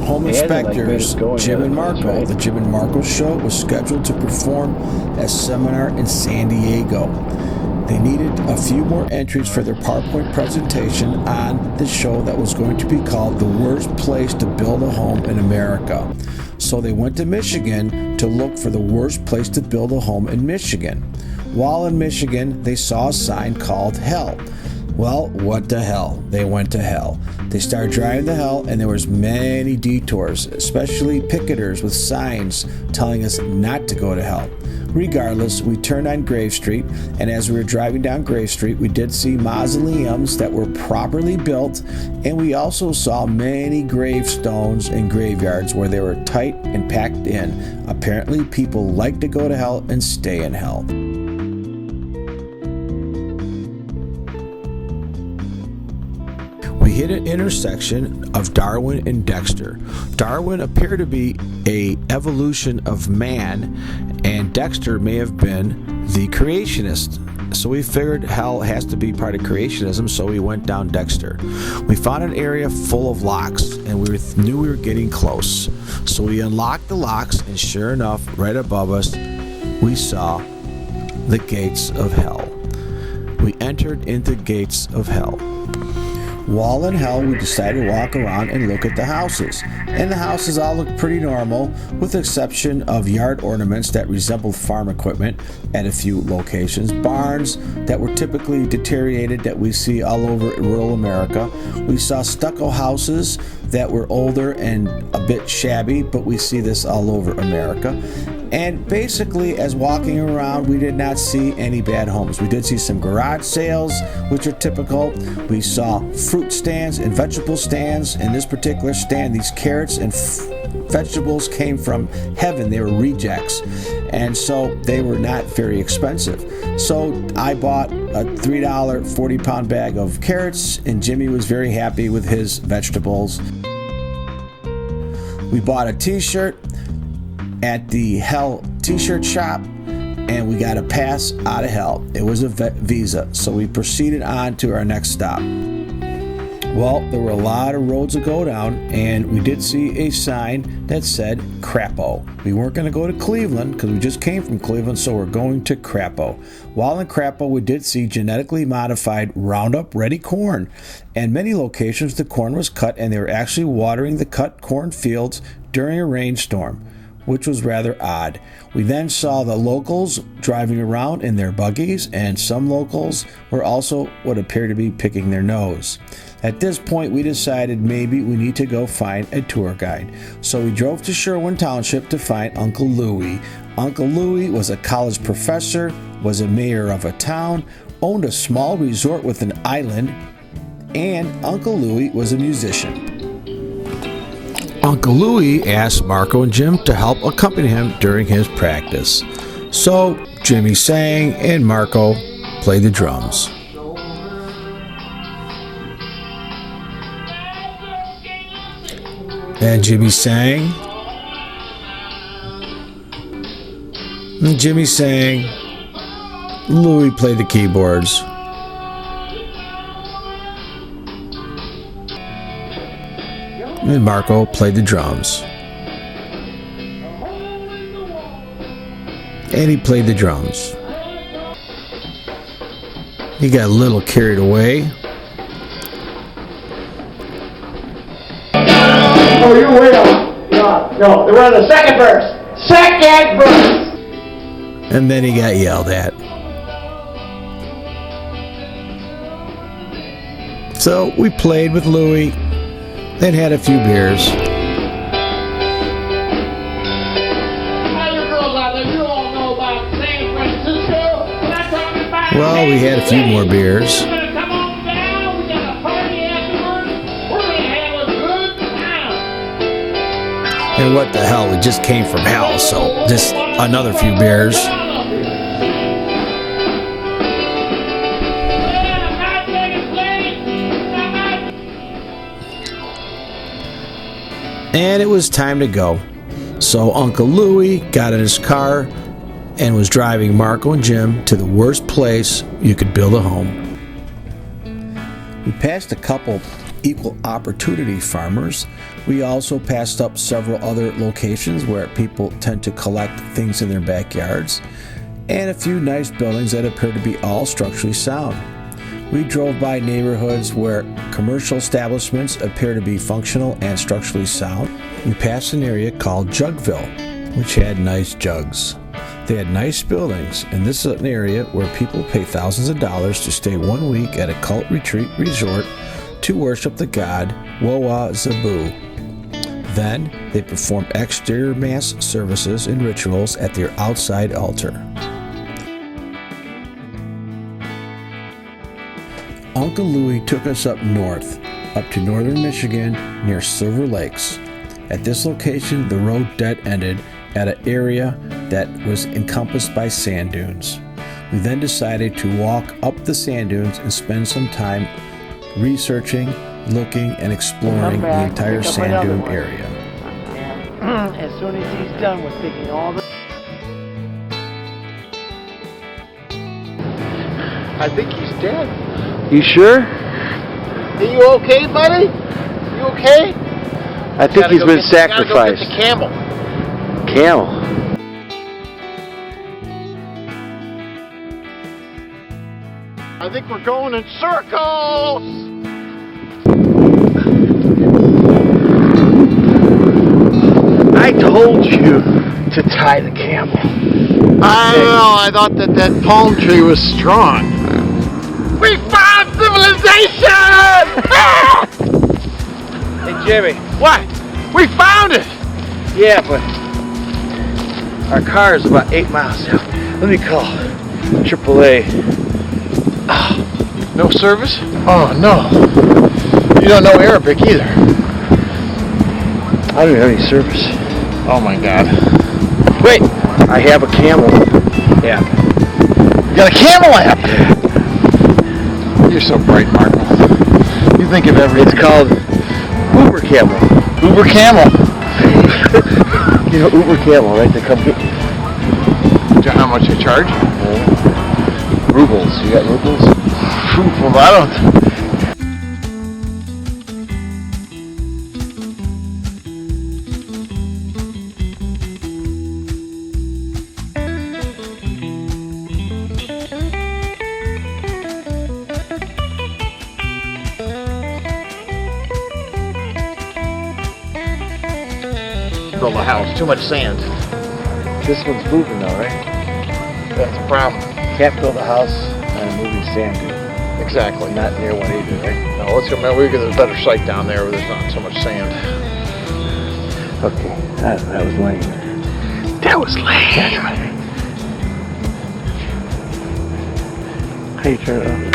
home inspectors, Jim and Marko. The Jim and Marko Show was scheduled to perform a seminar in San Diego. They needed a few more entries for their PowerPoint presentation on the show that was going to be called The Worst Place to Build a Home in America. So they went to Michigan to look for the worst place to build a home in Michigan. While in Michigan, they saw a sign called Hell. Well, what the hell? They went to hell. They started driving to hell, and there was many detours, especially picketers with signs telling us not to go to hell. Regardless, we turned on Grave Street, and as we were driving down Grave Street, we did see mausoleums that were properly built, and we also saw many gravestones and graveyards where they were tight and packed in. Apparently, people like to go to hell and stay in hell. We hit an intersection of Darwin and Dexter. Darwin appeared to be an evolution of man, and Dexter may have been the creationist. So we figured hell has to be part of creationism, so we went down Dexter. We found an area full of locks, and we knew we were getting close. So we unlocked the locks, and sure enough, right above us, we saw the gates of hell. We entered into gates of hell. While in hell, we decided to walk around and look at the houses. And the houses all looked pretty normal, with the exception of yard ornaments that resembled farm equipment at a few locations, barns that were typically deteriorated that we see all over rural America. We saw stucco houses that were older and a bit shabby, but we see this all over America. And basically, as walking around, we did not see any bad homes. We did see some garage sales, which are typical. We saw fruit stands and vegetable stands. In this particular stand, these carrots and vegetables came from heaven. They were rejects, and so they were not very expensive. So I bought a $3 40-pound bag of carrots, and Jimmy was very happy with his vegetables. We bought a t-shirt at the Hell t-shirt shop, and we got a pass out of hell. It was a visa, so we proceeded on to our next stop. Well, there were a lot of roads to go down, and we did see a sign that said Crapo. We weren't going to go to Cleveland because we just came from Cleveland, so we're going to Crapo. While in Crapo, we did see genetically modified Roundup Ready corn. And many locations, the corn was cut, and they were actually watering the cut corn fields during a rainstorm, which was rather odd. We then saw the locals driving around in their buggies, and some locals were also what appeared to be picking their nose. At this point, we decided maybe we need to go find a tour guide. So we drove to Sherwin Township to find Uncle Louie. Uncle Louie was a college professor, was a mayor of a town, owned a small resort with an island, and Uncle Louie was a musician. Uncle Louie asked Marko and Jim to help accompany him during his practice. So Jimmy sang and Marko played the drums. And Jimmy sang. And Jimmy sang. Louie played the keyboards. And Marko played the drums. And he played the drums. He got a little carried away. Oh, you're way off. No, we're on the second verse. Second verse. And then he got yelled at. So we played with Louie and had a few beers. Well, we had a few more beers. And what the hell, we just came from hell, so just another few beers. And it was time to go. So Uncle Louie got in his car and was driving Marko and Jim to the worst place you could build a home. We passed a couple equal opportunity farmers, We also passed up several other locations where people tend to collect things in their backyards, and a few nice buildings that appear to be all structurally sound. We drove by neighborhoods where commercial establishments appear to be functional and structurally sound. We passed an area called Jugful, which had nice jugs. They had nice buildings, and this is an area where people pay thousands of dollars to stay 1 week at a cult retreat resort to worship the god Woa Zabu. Then they perform exterior mass services and rituals at their outside altar. Uncle Louie took us up north, up to northern Michigan near Silver Lakes. At this location, the road dead-ended at an area that was encompassed by sand dunes. We then decided to walk up the sand dunes and spend some time researching, looking, and exploring the entire sand dune area. As soon as he's done with picking all the... I think he's dead. You sure? Are you okay, buddy? You okay? I think he's been sacrificed. Gotta go get the camel. Camel. I think we're going in circles! I told you to tie the camel. I don't know, I thought that palm tree was strong. We found civilization! Hey Jimmy. What? We found it! Yeah, but our car is about 8 miles out. Let me call AAA. No service? Oh, no. You don't know Arabic either. I don't have any service. Oh my God. Wait, I have a camel app. You got a camel app? You're so bright, Marko. You think of everything. It's called Uber Camel. Uber Camel. You know Uber Camel, right? They come to... Do you know how much they charge? Rubles. You got rubles? Well, I don't... Build a house. Too much sand. This one's moving though, right? That's the problem. Can't build a house on a moving sand dune. Exactly. Not near one either, right? No, let's go. Man, we get a better site down there where there's not so much sand. Okay, that was lame. That was lame. That's right. How you turn it off?